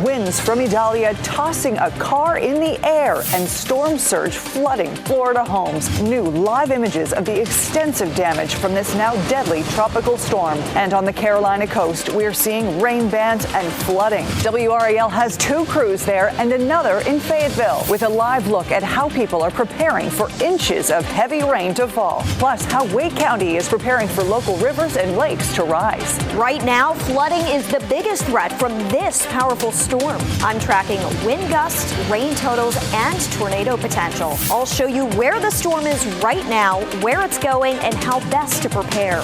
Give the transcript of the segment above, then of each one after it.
Winds from Idalia tossing a car in the air and storm surge flooding Florida homes. New live images of the extensive damage from this now deadly tropical storm. And on the Carolina coast, we're seeing rain bands and flooding. WRAL has 2 crews there and another in Fayetteville with a live look at how people are preparing for inches of heavy rain to fall. Plus, how Wake County is preparing for local rivers and lakes to rise. Right now, flooding is the biggest threat from this powerful storm. I'm tracking wind gusts, rain totals, and tornado potential. I'll show you where the storm is right now, where it's going, and how best to prepare.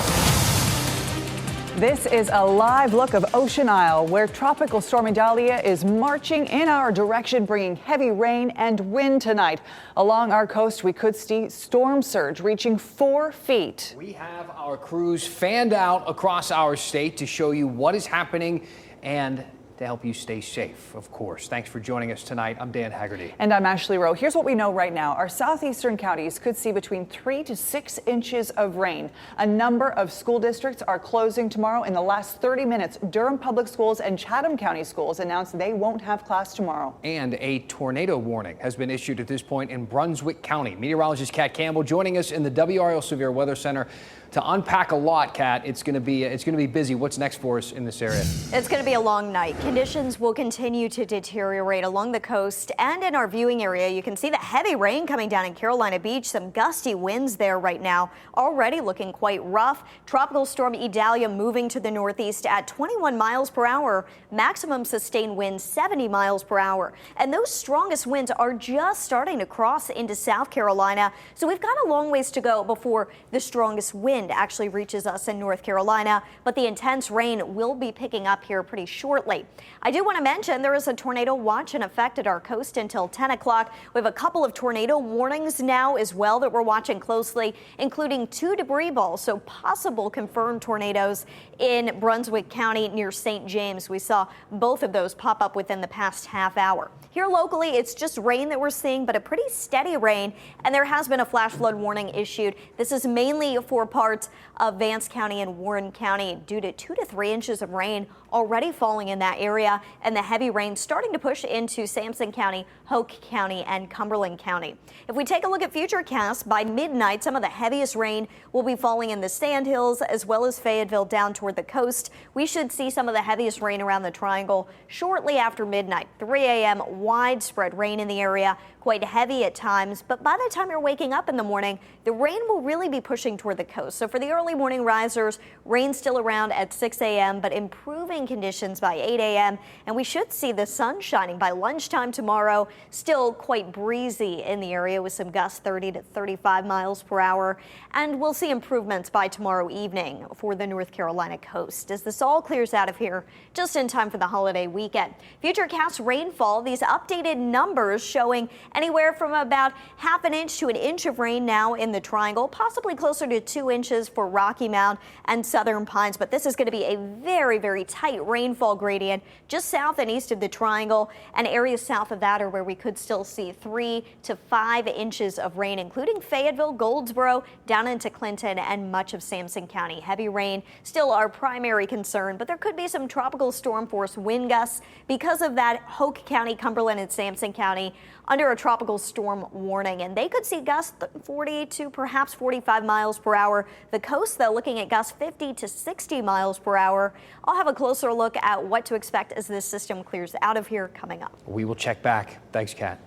This is a live look of Ocean Isle, where Tropical Storm Idalia is marching in our direction, bringing heavy rain and wind tonight. Along our coast, we could see storm surge reaching 4 feet. We have our crews fanned out across our state to show you what is happening and to help you stay safe, of course. Thanks for joining us tonight. I'm Dan Haggerty. And I'm Ashley Rowe. Here's what we know right now. Our southeastern counties could see between 3 to 6 inches of rain. A number of school districts are closing tomorrow. In the last 30 minutes, Durham Public Schools and Chatham County Schools announced they won't have class tomorrow. And a tornado warning has been issued at this point in Brunswick County. Meteorologist Kat Campbell joining us in the WRAL Severe Weather Center to unpack a lot. Kat, it's going to be busy. What's next for us in this area? It's going to be a long night. Conditions will continue to deteriorate along the coast and in our viewing area. You can see the heavy rain coming down in Carolina Beach. Some gusty winds there right now, already looking quite rough. Tropical Storm Idalia moving to the northeast at 21 miles per hour. Maximum sustained winds 70 miles per hour. And those strongest winds are just starting to cross into South Carolina. So we've got a long ways to go before the strongest wind actually reaches us in North Carolina, but the intense rain will be picking up here pretty shortly. I do want to mention there is a tornado watch in effect at our coast until 10 o'clock. We have a couple of tornado warnings now as well that we're watching closely, including 2 debris balls, so possible confirmed tornadoes in Brunswick County near St. James. We saw both of those pop up within the past half hour. Here locally, it's just rain that we're seeing, but a pretty steady rain, and there has been a flash flood warning issued. This is mainly for parts of Vance County and Warren County due to 2 to 3 inches of rain already falling in that area, and the heavy rain starting to push into Sampson County, Hoke County, and Cumberland County. If we take a look at futurecasts, by midnight, some of the heaviest rain will be falling in the Sandhills as well as Fayetteville down toward the coast. We should see some of the heaviest rain around the Triangle shortly after midnight. 3 a.m. widespread rain in the area, quite heavy at times, but by the time you're waking up in the morning, the rain will really be pushing toward the coast. So for the early morning risers, rain still around at 6 a.m., but improving conditions by 8 a.m., and we should see the sun shining by lunchtime tomorrow. Still quite breezy in the area with some gusts 30 to 35 miles per hour, and we'll see improvements by tomorrow evening for the North Carolina coast as this all clears out of here just in time for the holiday weekend. Futurecast rainfall, these updated numbers showing anywhere from about ½ an inch to an inch of rain now in the Triangle, possibly closer to 2 inches for Rocky Mount and Southern Pines. But this is going to be a very, very tight rainfall gradient just south and east of the Triangle, and areas south of that are where we could still see 3 to 5 inches of rain, including Fayetteville, Goldsboro, down into Clinton and much of Sampson County. Heavy rain still our primary concern, but there could be some tropical storm force wind gusts because of that. Hoke County, Cumberland, and Sampson County under a tropical storm warning, and they could see gusts 40 to perhaps 45 miles per hour. The coast, though, looking at gusts 50 to 60 miles per hour. I'll have a closer look at what to expect as this system clears out of here coming up. We will check back. Thanks, Kat.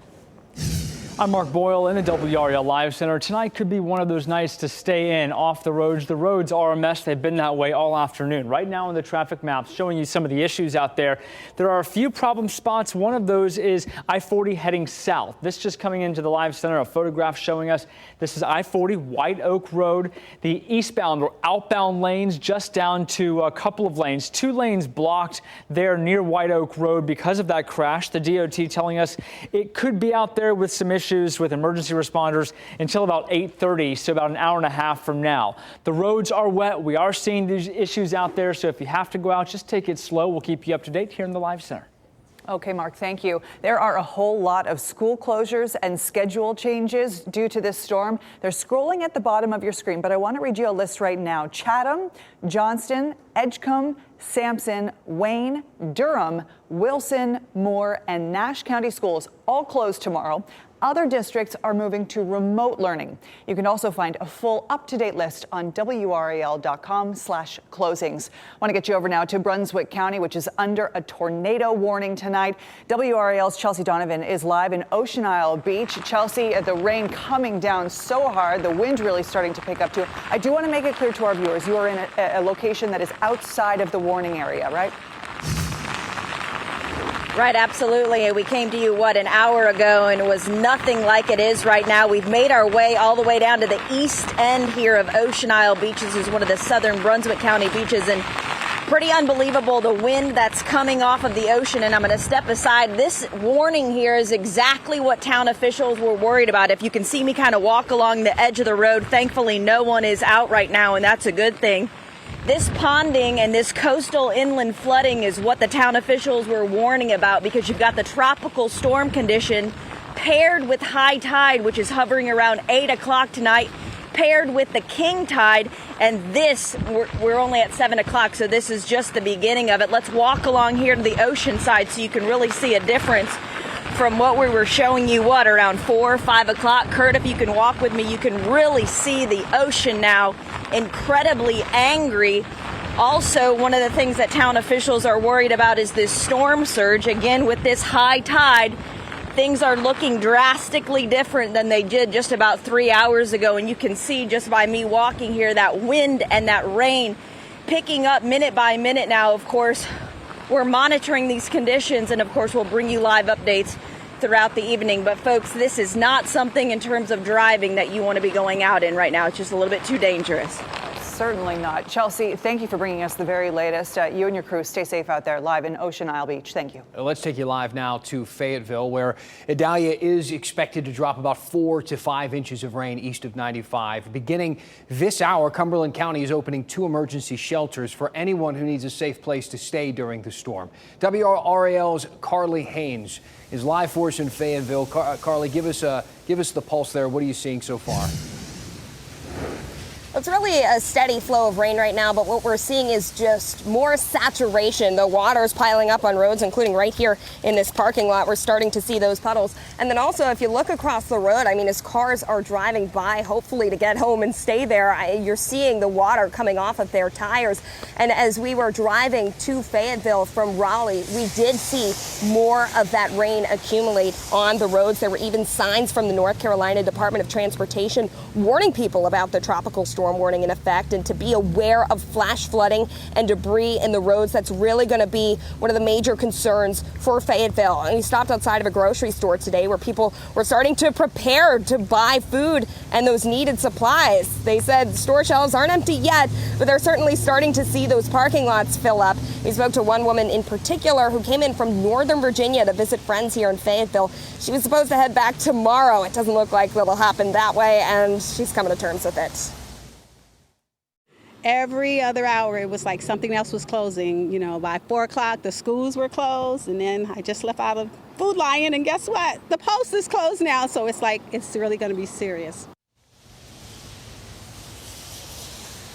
I'm Mark Boyle in the WRAL Live Center. Tonight could be one of those nights to stay in off the roads. The roads are a mess. They've been that way all afternoon. Right now on the traffic maps showing you some of the issues out there. There are a few problem spots. One of those is I-40 heading south. This just coming into the Live Center, a photograph showing us this is I-40 White Oak Road. The eastbound or outbound lanes just down to a couple of lanes. 2 lanes blocked there near White Oak Road because of that crash. The DOT telling us it could be out there with some issues with emergency responders until about 8:30, so about an hour and a half from now. The roads are wet. We are seeing these issues out there, so if you have to go out, just take it slow. We'll keep you up to date here in the Live Center. Okay, Mark, thank you. There are a whole lot of school closures and schedule changes due to this storm. They're scrolling at the bottom of your screen, but I want to read you a list right now. Chatham, Johnston, Edgecombe, Sampson, Wayne, Durham, Wilson, Moore, and Nash County schools all closed tomorrow. Other districts are moving to remote learning. You can also find a full up-to-date list on WRAL.com/closings. I want to get you over now to Brunswick County, which is under a tornado warning tonight. WRAL's Chelsea Donovan is live in Ocean Isle Beach. Chelsea, the rain coming down so hard, the wind really starting to pick up too. I do want to make it clear to our viewers, you are in a location that is outside of the warning area, right? Right, absolutely. We came to you, an hour ago, and it was nothing like it is right now. We've made our way all the way down to the east end here of Ocean Isle Beach. This is one of the southern Brunswick County beaches, and pretty unbelievable, the wind that's coming off of the ocean. And I'm going to step aside. This warning here is exactly what town officials were worried about. If you can see me kind of walk along the edge of the road, thankfully no one is out right now, and that's a good thing. This ponding and this coastal inland flooding is what the town officials were warning about, because you've got the tropical storm condition paired with high tide, which is hovering around 8 o'clock tonight, paired with the king tide. And this, we're only at 7 o'clock, so this is just the beginning of it. Let's walk along here to the ocean side so you can really see a difference from what we were showing you, around 4 or 5 o'clock. Kurt, if you can walk with me, you can really see the ocean now incredibly angry. Also, one of the things that town officials are worried about is this storm surge. Again, with this high tide, things are looking drastically different than they did just about 3 hours ago. And you can see just by me walking here, that wind and that rain picking up minute by minute now. Of course, we're monitoring these conditions, and of course we'll bring you live updates throughout the evening. But folks, this is not something in terms of driving that you want to be going out in right now. It's just a little bit too dangerous. Certainly not. Chelsea, thank you for bringing us the very latest. You and your crew stay safe out there live in Ocean Isle Beach. Thank you. Let's take you live now to Fayetteville, where Idalia is expected to drop about 4 to 5 inches of rain east of 95. Beginning this hour, Cumberland County is opening 2 emergency shelters for anyone who needs a safe place to stay during the storm. WRAL's Carly Haynes is live for us in Fayetteville. Carly, give us the pulse there. What are you seeing so far? It's really a steady flow of rain right now, but what we're seeing is just more saturation. The water's piling up on roads, including right here in this parking lot. We're starting to see those puddles. And then also, if you look across the road, as cars are driving by, hopefully to get home and stay there, you're seeing the water coming off of their tires. And as we were driving to Fayetteville from Raleigh, we did see more of that rain accumulate on the roads. There were even signs from the North Carolina Department of Transportation warning people about the tropical storm warning in effect, and to be aware of flash flooding and debris in the roads. That's really going to be one of the major concerns for Fayetteville. And we stopped outside of a grocery store today where people were starting to prepare to buy food and those needed supplies. They said store shelves aren't empty yet, but they're certainly starting to see those parking lots fill up. We spoke to one woman in particular who came in from Northern Virginia to visit friends here in Fayetteville. She was supposed to head back tomorrow. It doesn't look like it'll happen that way, and she's coming to terms with it. Every other hour, it was like something else was closing. By 4 o'clock, the schools were closed, and then I just left out of Food Lion, and guess what? The Post is closed now, so it's like it's really going to be serious.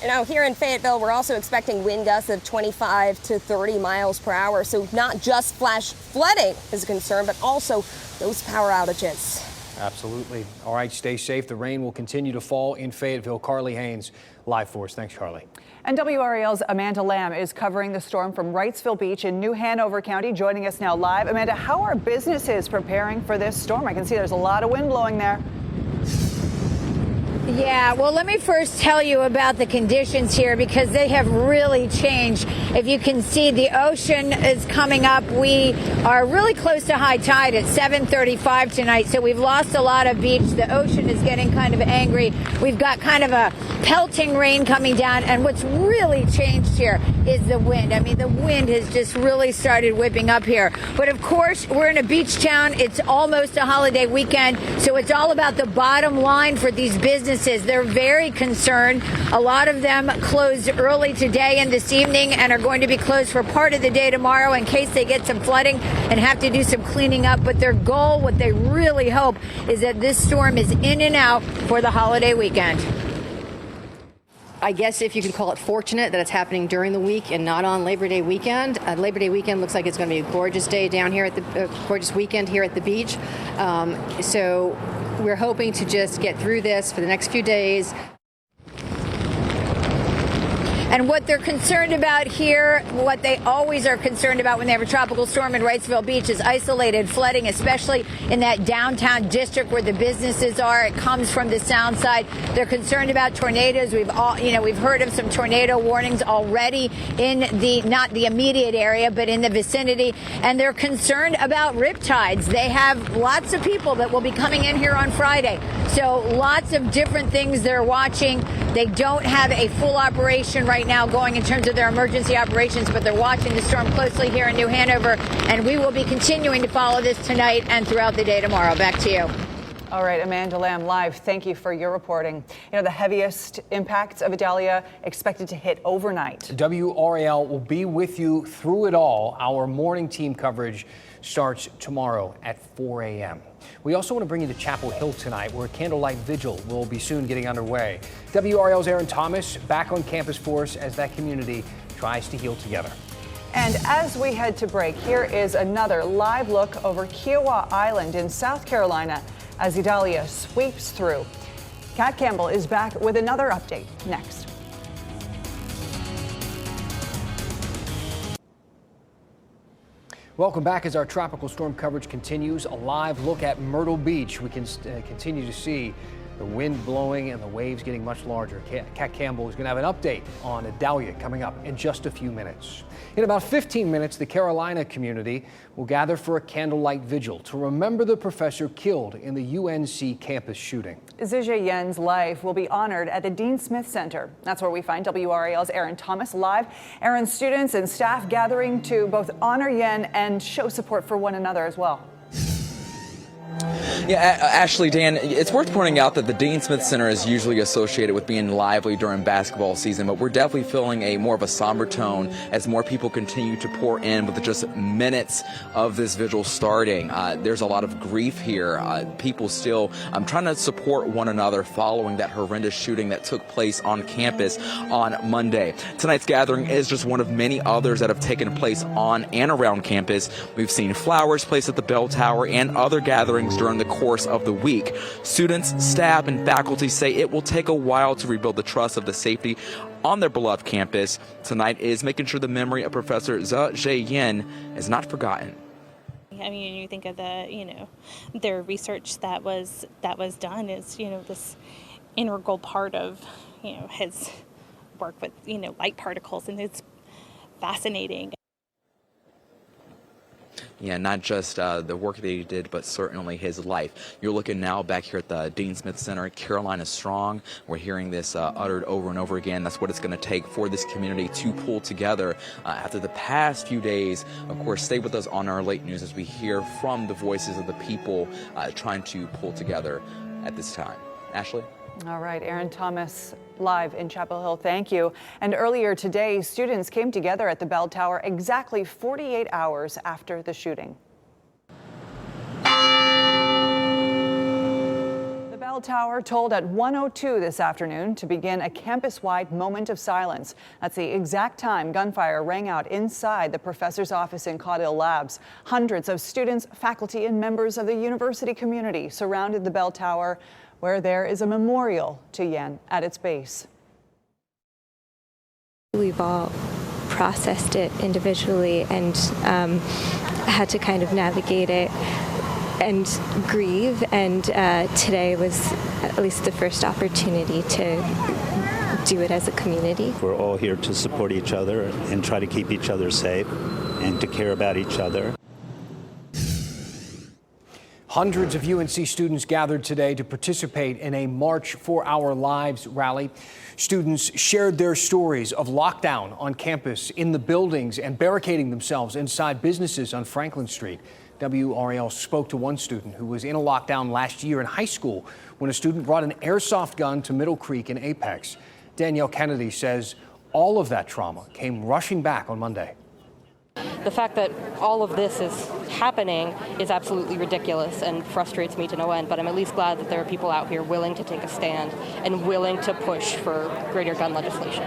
Now, here in Fayetteville, we're also expecting wind gusts of 25 to 30 miles per hour. So not just flash flooding is a concern, but also those power outages. Absolutely. All right, stay safe. The rain will continue to fall in Fayetteville. Carly Haynes, live for us. Thanks, Carly. And WRAL's Amanda Lamb is covering the storm from Wrightsville Beach in New Hanover County, joining us now live. Amanda, how are businesses preparing for this storm? I can see there's a lot of wind blowing there. Yeah, well, let me first tell you about the conditions here, because they have really changed. If you can see, the ocean is coming up. We are really close to high tide at 7:35 tonight, so we've lost a lot of beach. The ocean is getting kind of angry. We've got kind of a pelting rain coming down, and what's really changed here is the wind. The wind has just really started whipping up here. But of course, we're in a beach town. It's almost a holiday weekend, so it's all about the bottom line for these businesses. They're very concerned. A lot of them closed early today and this evening and are going to be closed for part of the day tomorrow in case they get some flooding and have to do some cleaning up. But their goal, what they really hope, is that this storm is in and out for the holiday weekend. I guess if you could call it fortunate that it's happening during the week and not on Labor Day weekend. Labor Day weekend looks like it's going to be a gorgeous day down here at the gorgeous weekend here at the beach. So we're hoping to just get through this for the next few days. And what they're concerned about here, what they always are concerned about when they have a tropical storm in Wrightsville Beach, is isolated flooding, especially in that downtown district where the businesses are. It comes from the sound side. They're concerned about tornadoes. We've heard of some tornado warnings already in not the immediate area, but in the vicinity. And they're concerned about riptides. They have lots of people that will be coming in here on Friday. So lots of different things they're watching. They don't have a full operation right now going in terms of their emergency operations, but they're watching the storm closely here in New Hanover, and we will be continuing to follow this tonight and throughout the day tomorrow. Back to you. All right, Amanda Lamb live. Thank you for your reporting. You know, the heaviest impacts of Idalia expected to hit overnight. WRAL will be with you through it all. Our morning team coverage starts tomorrow at 4 a.m. We also want to bring you to Chapel Hill tonight, where a candlelight vigil will be soon getting underway. WRAL's Aaron Thomas back on campus for us as that community tries to heal together. And as we head to break, here is another live look over Kiowa Island in South Carolina as Idalia sweeps through. Kat Campbell is back with another update next. Welcome back as our tropical storm coverage continues. A live look at Myrtle Beach. We can continue to see the wind blowing and the waves getting much larger. Kat Campbell is going to have an update on Idalia coming up in just a few minutes. In about 15 minutes, the Carolina community will gather for a candlelight vigil to remember the professor killed in the UNC campus shooting. Zijie Yen's life will be honored at the Dean Smith Center. That's where we find WRAL's Aaron Thomas live. Aaron, students and staff gathering to both honor Yen and show support for one another as well. Yeah, Ashley, Dan, it's worth pointing out that the Dean Smith Center is usually associated with being lively during basketball season, but we're definitely feeling a more of a somber tone as more people continue to pour in with just minutes of this vigil starting. There's a lot of grief here. People still trying to support one another following that horrendous shooting that took place on campus on Monday. Tonight's gathering is just one of many others that have taken place on and around campus. We've seen flowers placed at the bell tower and other gatherings during the course of the week. Students, staff, and faculty say it will take a while to rebuild the trust of the safety on their beloved campus. Tonight is making sure the memory of Professor Zijie Yen is not forgotten. I mean, you think of their research that was done is, this integral part of, his work with, light particles, and it's fascinating. Yeah, not just the work that he did, but certainly his life. You're looking now back here at the Dean Smith Center. Carolina strong. We're hearing this uttered over and over again. That's what it's going to take for this community to pull together after the past few days. Of course, stay with us on our late news as we hear from the voices of the people trying to pull together at this time. Ashley? All right, Aaron Thomas live in Chapel Hill. Thank you. And earlier today, students came together at the bell tower exactly 48 hours after the shooting. The bell tower tolled at 1:02 this afternoon to begin a campus-wide moment of silence. That's the exact time gunfire rang out inside the professor's office in Caudill Labs. Hundreds of students, faculty, and members of the university community surrounded the bell tower, where there is a memorial to Yen at its base. We've all processed it individually and had to kind of navigate it and grieve, and today was at least the first opportunity to do it as a community. We're all here to support each other and try to keep each other safe and to care about each other. Hundreds of UNC students gathered today to participate in a March for Our Lives rally. Students shared their stories of lockdown on campus, in the buildings, and barricading themselves inside businesses on Franklin Street. WRAL spoke to one student who was in a lockdown last year in high school when a student brought an airsoft gun to Middle Creek in Apex. Danielle Kennedy says all of that trauma came rushing back on Monday. The fact that all of this is happening is absolutely ridiculous and frustrates me to no end, but I'm at least glad that there are people out here willing to take a stand and willing to push for greater gun legislation.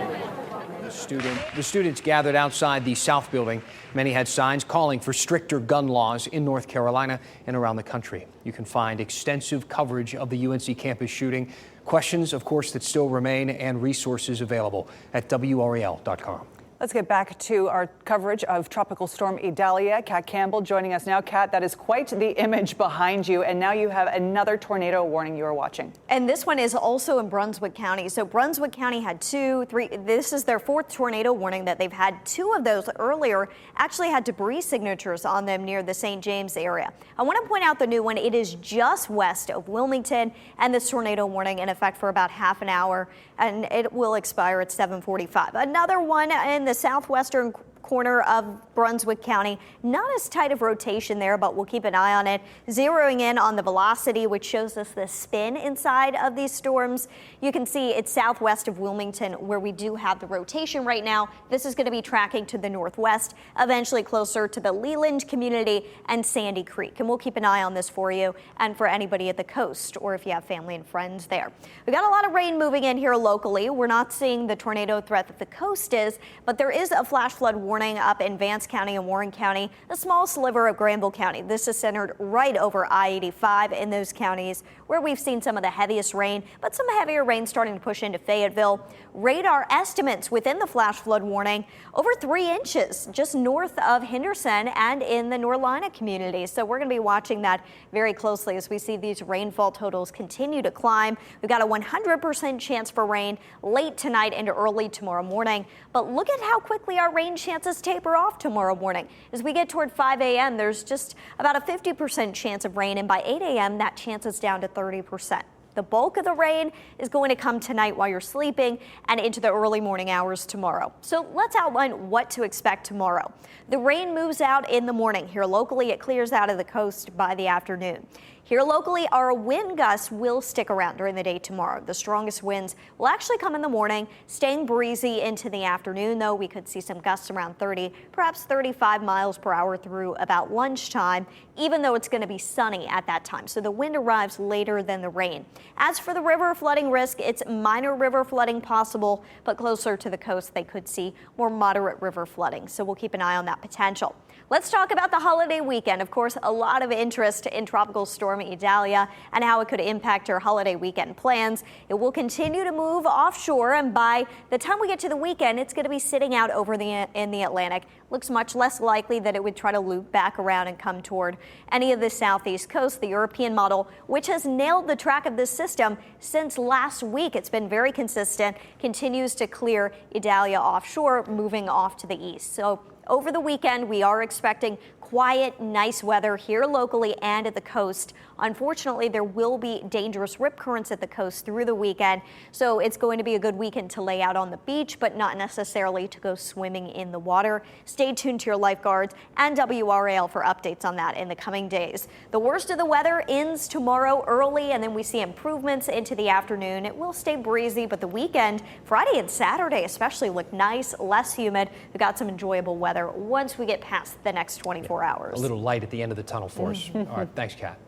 The students gathered outside the South Building. Many had signs calling for stricter gun laws in North Carolina and around the country. You can find extensive coverage of the UNC campus shooting, questions, of course, that still remain, and resources available at WRAL.com. Let's get back to our coverage of Tropical Storm Idalia. Kat Campbell joining us now. Kat, that is quite the image behind you. And now you have another tornado warning you are watching. And this one is also in Brunswick County. So Brunswick County had 2, 3. This is their 4th tornado warning that they've had. 2 of those earlier actually had debris signatures on them near the St. James area. I want to point out the new one. It is just west of Wilmington, and this tornado warning in effect for about half an hour, and it will expire at 7:45. Another one in the southwestern corner of Brunswick County. Not as tight of rotation there, but we'll keep an eye on it. Zeroing in on the velocity, which shows us the spin inside of these storms. You can see it's southwest of Wilmington where we do have the rotation right now. This is going to be tracking to the northwest, eventually closer to the Leland community and Sandy Creek. And we'll keep an eye on this for you and for anybody at the coast or if you have family and friends there. We got a lot of rain moving in here locally. We're not seeing the tornado threat that the coast is, but there is a flash flood warning up in Vance County and Warren County, a small sliver of Granville County. This is centered right over I-85 in those counties where we've seen some of the heaviest rain, but some heavier rain starting to push into Fayetteville. Radar estimates within the flash flood warning over 3 inches just north of Henderson and in the Norlina community. So we're going to be watching that very closely as we see these rainfall totals continue to climb. We've got a 100% chance for rain late tonight into early tomorrow morning. But look at how quickly our rain chances taper off tomorrow morning. As we get toward 5 a.m., there's just about a 50% chance of rain, and by 8 a.m., that chance is down to 30%. The bulk of the rain is going to come tonight while you're sleeping and into the early morning hours tomorrow. So let's outline what to expect tomorrow. The rain moves out in the morning. Here locally, it clears out of the coast by the afternoon. Here locally, our wind gusts will stick around during the day tomorrow. The strongest winds will actually come in the morning, staying breezy into the afternoon, though we could see some gusts around 30, perhaps 35 miles per hour through about lunchtime, even though it's going to be sunny at that time. So the wind arrives later than the rain. As for the river flooding risk, it's minor river flooding possible, but closer to the coast, they could see more moderate river flooding. So we'll keep an eye on that potential. Let's talk about the holiday weekend. Of course, a lot of interest in Tropical Storm Idalia and how it could impact your holiday weekend plans. It will continue to move offshore, and by the time we get to the weekend, it's going to be sitting out over in the Atlantic. Looks much less likely that it would try to loop back around and come toward any of the southeast coast. The European model, which has nailed the track of this system since last week, it's been very consistent, continues to clear Idalia offshore, moving off to the east. So over the weekend, we are expecting quiet, nice weather here locally and at the coast. Unfortunately, there will be dangerous rip currents at the coast through the weekend, so it's going to be a good weekend to lay out on the beach, but not necessarily to go swimming in the water. Stay tuned to your lifeguards and WRAL for updates on that in the coming days. The worst of the weather ends tomorrow early, and then we see improvements into the afternoon. It will stay breezy, but the weekend, Friday and Saturday especially, look nice, less humid. We've got some enjoyable weather once we get past the next 24 hours. A little light at the end of the tunnel for us. All right, thanks, Kat.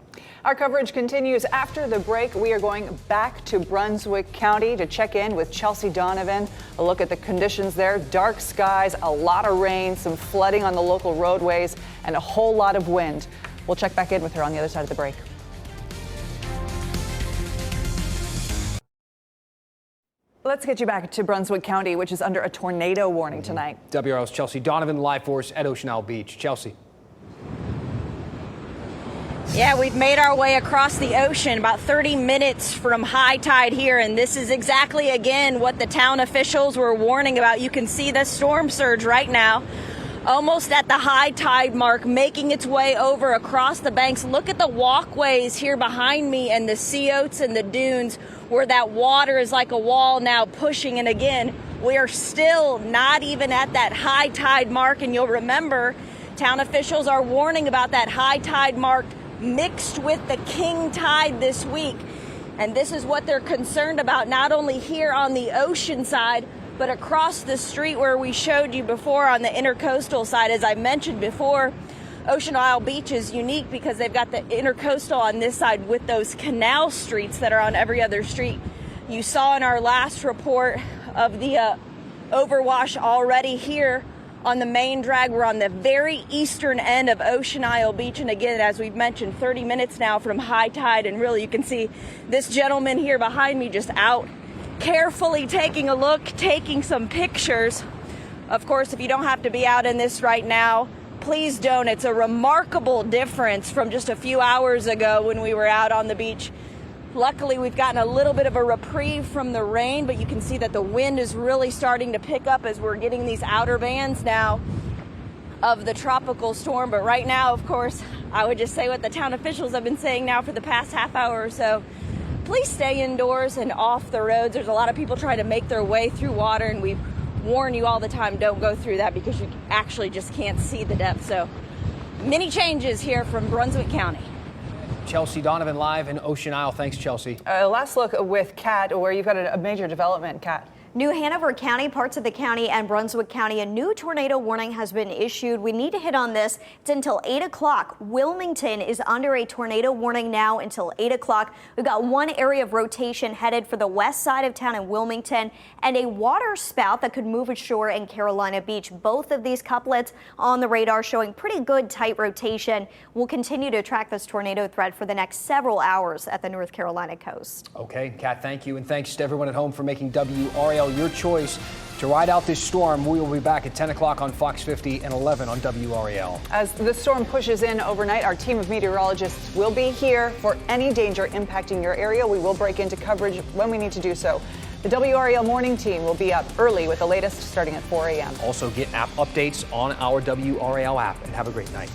Our coverage continues after the break. We are going back to Brunswick County to check in with Chelsea Donovan. A look at the conditions there. Dark skies, a lot of rain, some flooding on the local roadways, and a whole lot of wind. We'll check back in with her on the other side of the break. Let's get you back to Brunswick County, which is under a tornado warning tonight. WRAL's Chelsea Donovan live for us at Ocean Isle Beach. Chelsea. Yeah, we've made our way across the ocean, about 30 minutes from high tide here, and this is exactly, again, what the town officials were warning about. You can see the storm surge right now, almost at the high tide mark, making its way over across the banks. Look at the walkways here behind me and the sea oats and the dunes where that water is like a wall now pushing. And again, we are still not even at that high tide mark, and you'll remember town officials are warning about that high tide mark mixed with the king tide this week. And this is what they're concerned about, not only here on the ocean side, But across the street where we showed you before on the intercoastal side, as I mentioned before, Ocean Isle Beach is unique because they've got the intercoastal on this side with those canal streets that are on every other street. You saw in our last report of the overwash already here on the main drag. We're on the very eastern end of Ocean Isle Beach. And again, as we've mentioned, 30 minutes now from high tide. And really, you can see this gentleman here behind me just out carefully taking a look, taking some pictures. Of course, if you don't have to be out in this right now, please don't. It's a remarkable difference from just a few hours ago when we were out on the beach. Luckily, we've gotten a little bit of a reprieve from the rain, but you can see that the wind is really starting to pick up as we're getting these outer bands now of the tropical storm. But right now, of course, I would just say what the town officials have been saying now for the past half hour or so. Please stay indoors and off the roads. There's a lot of people trying to make their way through water, and we warn you all the time, don't go through that because you actually just can't see the depth. So many changes here from Brunswick County. Chelsea Donovan live in Ocean Isle. Thanks, Chelsea. Last look with Kat, where you've got a major development, Kat. New Hanover County, parts of the county, and Brunswick County, a new tornado warning has been issued. We need to hit on this. It's until 8 o'clock. Wilmington is under a tornado warning now until 8 o'clock. We've got one area of rotation headed for the west side of town in Wilmington and a water spout that could move ashore in Carolina Beach. Both of these couplets on the radar showing pretty good tight rotation. We'll continue to track this tornado threat for the next several hours at the North Carolina coast. Okay, Kat, thank you. And thanks to everyone at home for making WRAL your choice to ride out this storm. We will be back at 10 o'clock on Fox 50 and 11 on WRAL. As the storm pushes in overnight, our team of meteorologists will be here for any danger impacting your area. We will break into coverage when we need to do so. The WRAL morning team will be up early with the latest starting at 4 a.m. Also get app updates on our WRAL app, and have a great night.